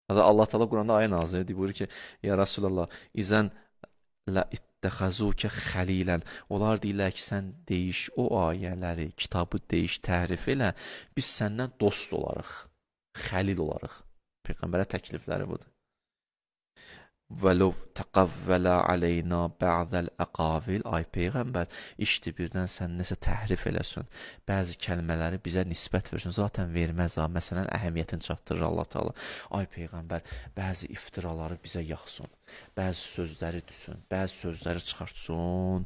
Hatta Allah Teala Quranda ayə nazil edir, buyurur ki, ya Rasulallah, izən la ittəxəzukə xəlilən. Onlar deyirlər ki, sən deyiş o ayələri, kitabı deyiş, təhrif elə, biz səndən dost olarıq, xəlil olarıq. Peyğəmbərə təklifləri budur. وَلَوْ تَقَوَّلَ عَلَيْنَا بَعْضَ الْأَقَاوِلِ. Ay Peyğəmbər, işdir birdən sən nəsə təhrif eləsin, bəzi kəlmələri bizə nisbət versin. Zaten verməz ha, məsələn, əhəmiyyətini çatdırır Allah Teala. Ay Peyğəmbər, bəzi iftiraları bizə yaxsın, bəzi sözləri düşsün, bəzi sözləri çıxartsın.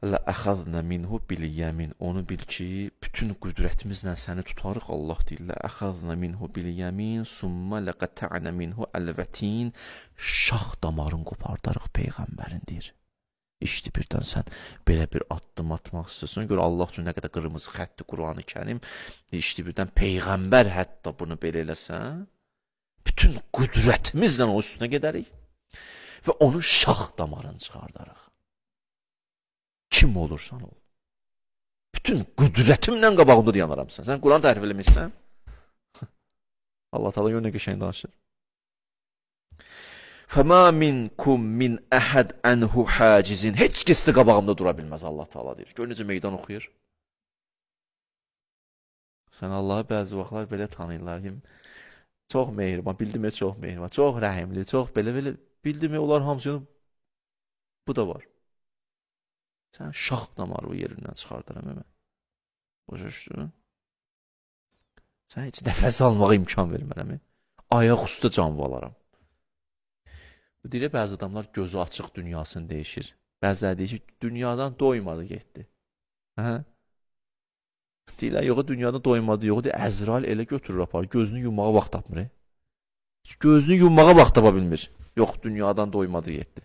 لَأَخَذْنَ مِنْهُ بِالْيَمِنِ. Onu bil ki, bütün qüdrətimizlə səni tutarıq. Allah deyir, لَأَخَذْنَ مِنْهُ بِالْيَمِنِ ثُمَّ لَقَطَعْنَ مِنْهُ الْوَتِينَ. Şax damarın qopardarıq Peyğəmbərin deyir. İşte birdən sən belə bir addım atmaq istəsən, gör Allah üçün nə qədər qırmızı xəttdir Qur'an-ı Kərim. İşte birdən Peyğəmbər hətta bunu belə eləsən, bütün qüdrətimizlə o üstünə gedərik və onun şax damarını çıxardarıq. Kim olursan ol. Bütün qüdrətimlə qabağında dayanaram sən. Sən Quran təhrif eləmişsən. Allah Teala yönə qəşəng danışır. Fəma minkum min əhəd ənhu hacizin. Heç kəs də qabağımda dura bilməz Allah Teala deyir. Gör necə meydan oxuyur. Sən Allahı bəzi vaxtlar belə tanıyırlar. Çox mehriban, bildim çox mehriban, çox rəhimli, çox belə bildim onlar hamısını bu da var. Sən şax damarı o yerindən çıxardıram hemen. Başa düşdün? Sən heç nəfəs almağa imkan vermərəm. Ayaq üstə can valaram. Bu deyir, bəzi adamlar gözü açıq dünyasını dəyişir. Bəziləri deyir ki, dünyadan doymadı getdi. Hə? Deyirlər, yox, dünyadan doymadı, yox, deyir, Əzrail elə götürür apar, gözünü yummağa vaxt tapmır. Gözünü yummağa vaxt tapa bilmir. Yox, dünyadan doymadı getdi.